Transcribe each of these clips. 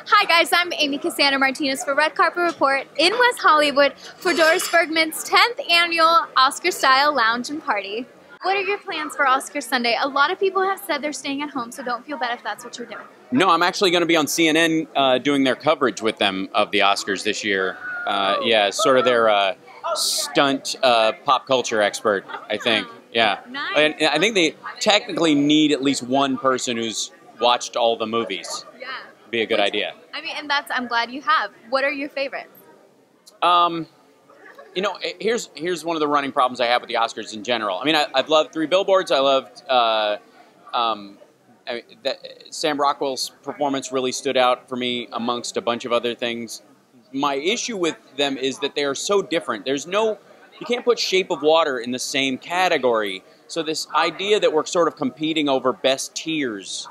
Hi guys, I'm Amy Cassandra Martinez for Red Carpet Report in West Hollywood for Doris Bergman's 10th annual Oscar-style lounge and party. What are your plans for Oscar Sunday? A lot of people have said they're staying at home, so don't feel bad if that's what you're doing. No, I'm actually going to be on CNN doing their coverage with them of the Oscars this year. Yeah, sort of their stunt pop culture expert, I think. Yeah. Nice. And I think they technically need at least one person who's watched all the movies. Yeah. Be a good idea. I mean, and I'm glad you have. What are your favorites? You know, here's one of the running problems I have with the Oscars in general. I mean, I've loved Three Billboards. I loved Sam Rockwell's performance really stood out for me amongst a bunch of other things. My issue with them is that they are so different. You can't put Shape of Water in the same category. So this idea that we're sort of competing over best tiers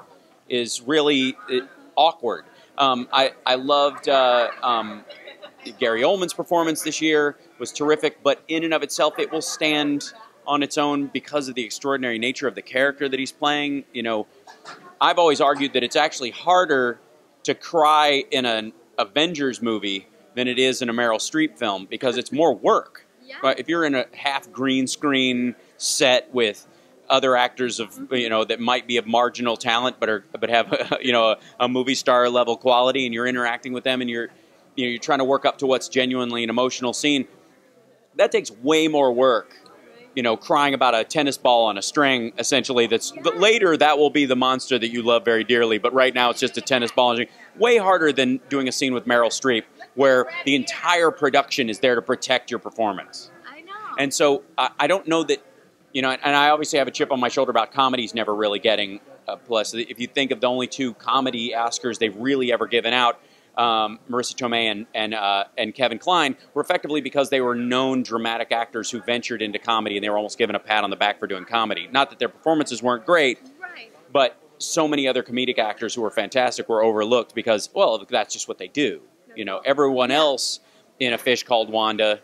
is really awkward. I loved Gary Oldman's performance this year was terrific, but in and of itself, it will stand on its own because of the extraordinary nature of the character that he's playing. You know, I've always argued that it's actually harder to cry in an Avengers movie than it is in a Meryl Streep film because it's more work. Yeah. Right? If you're in a half green screen set with other actors that might be of marginal talent but have a movie star level quality, and you're interacting with them and you're trying to work up to what's genuinely an emotional scene, that takes way more work. You know, crying about a tennis ball on a string, essentially. But later that will be the monster that you love very dearly. But right now it's just a tennis ball on a string. Way harder than doing a scene with Meryl Streep, where the entire production is there to protect your performance. I know. And so I don't know that, and I obviously have a chip on my shoulder about comedies never really getting a plus. If you think of the only two comedy Oscars they've really ever given out, Marissa Tomei and Kevin Kline, were effectively because they were known dramatic actors who ventured into comedy, and they were almost given a pat on the back for doing comedy. Not that their performances weren't great, Right. but so many other comedic actors who were fantastic were overlooked because, well, that's just what they do. You know, everyone else in A Fish Called Wanda,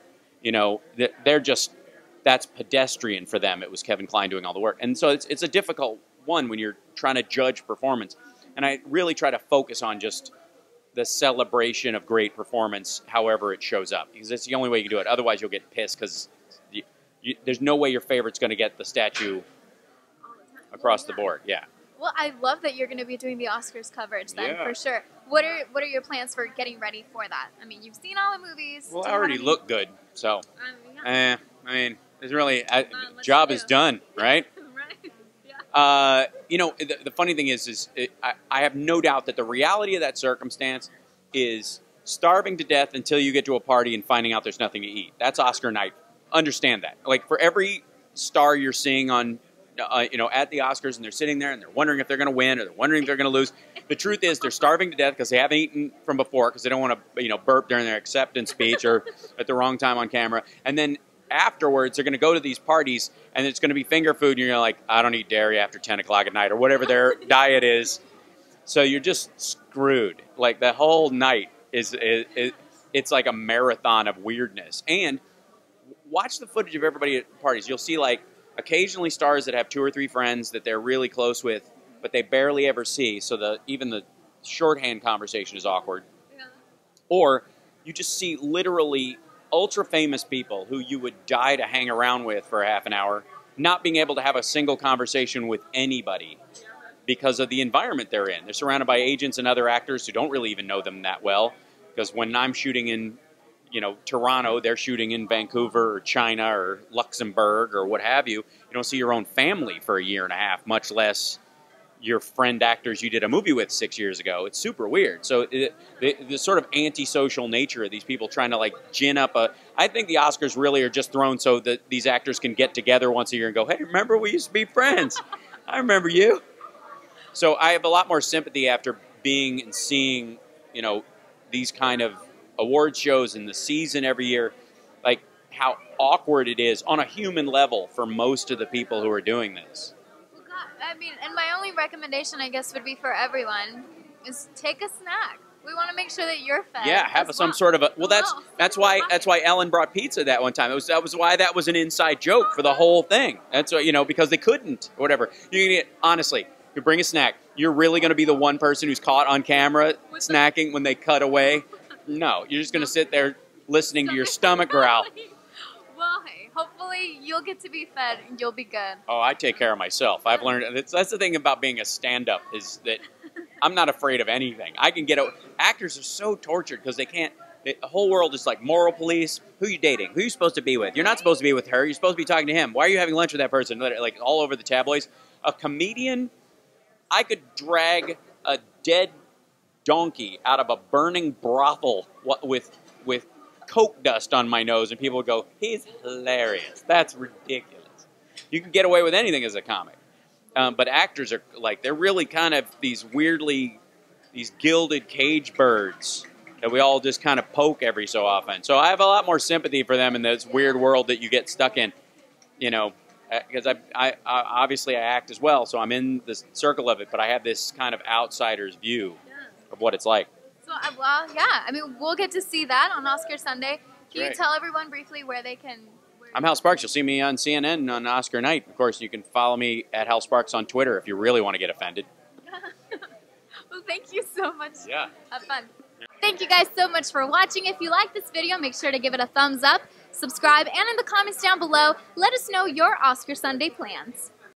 that's pedestrian for them. It was Kevin Kline doing all the work. And so it's a difficult one when you're trying to judge performance. And I really try to focus on just the celebration of great performance, however it shows up, because it's the only way you can do it. Otherwise, you'll get pissed because there's no way your favorite's going to get the statue across the board. Yeah. Well, I love that you're going to be doing the Oscars coverage then, Yeah. for sure. What are your plans for getting ready for that? I mean, you've seen all the movies. Well, Do I you have already any- look good, so Yeah. I mean, it's really much job to is do. done, right? Right. Yeah. The funny thing is I have no doubt that the reality of that circumstance is starving to death until you get to a party and finding out there's nothing to eat. That's Oscar night. Understand that. Like, for every star you're seeing on, at the Oscars, and they're sitting there and they're wondering if they're going to win or they're wondering if they're going to lose. The truth is they're starving to death because they haven't eaten from before because they don't want to, burp during their acceptance speech or at the wrong time on camera. And then afterwards, they're going to go to these parties, and it's going to be finger food, and you're like, I don't eat dairy after 10 o'clock at night, or whatever their diet is. So you're just screwed. Like, the whole night it's like a marathon of weirdness. And watch the footage of everybody at parties. You'll see, like, occasionally stars that have 2 or 3 friends that they're really close with, but they barely ever see, so even the shorthand conversation is awkward. Yeah. Or you just see literally ultra-famous people who you would die to hang around with for half an hour, not being able to have a single conversation with anybody because of the environment they're in. They're surrounded by agents and other actors who don't really even know them that well, because when I'm shooting in, Toronto, they're shooting in Vancouver or China or Luxembourg or what have you. You don't see your own family for a year and a half, much less your friend actors you did a movie with 6 years ago. It's super weird. So the sort of antisocial nature of these people trying to, like, gin up I think the Oscars really are just thrown so that these actors can get together once a year and go, hey, remember we used to be friends? I remember you. So I have a lot more sympathy after being and seeing, these kind of award shows in the season every year, like how awkward it is on a human level for most of the people who are doing this. Well, God, I mean, and my only recommendation, I guess, would be for everyone is take a snack. We want to make sure that you're fed. Yeah, have as some well. sort of that's why Ellen brought pizza that one time. That was why that was an inside joke for the whole thing. That's why, because they couldn't or whatever. You can get, honestly, You bring a snack. You're really going to be the one person who's caught on camera snacking when they cut away? No, you're just going to sit there listening to your stomach growl. Well, hey, hopefully you'll get to be fed and you'll be good. Oh, I take care of myself. I've learned that's the thing about being a stand-up is that I'm not afraid of anything. I can get actors are so tortured because they can't. The whole world is like moral police. Who are you dating? Who are you supposed to be with? You're not supposed to be with her. You're supposed to be talking to him. Why are you having lunch with that person? Like all over the tabloids. A comedian, I could drag a dead donkey out of a burning brothel with coke dust on my nose, and people would go, "He's hilarious. That's ridiculous." You can get away with anything as a comic, but actors are like they're really kind of these gilded cage birds that we all just kind of poke every so often. So I have a lot more sympathy for them in this weird world that you get stuck in, you know, because I obviously I act as well, so I'm in the circle of it, but I have this kind of outsider's view of what it's like. So, well, yeah, I mean, we'll get to see that on Oscar Sunday. Can you Right. tell everyone briefly where they can... I'm Hal Sparks. You'll see me on CNN on Oscar night. Of course, you can follow me at Hal Sparks on Twitter if you really want to get offended. Well, thank you so much. Yeah. Have fun. Thank you guys so much for watching. If you like this video, make sure to give it a thumbs up, subscribe, and in the comments down below, let us know your Oscar Sunday plans.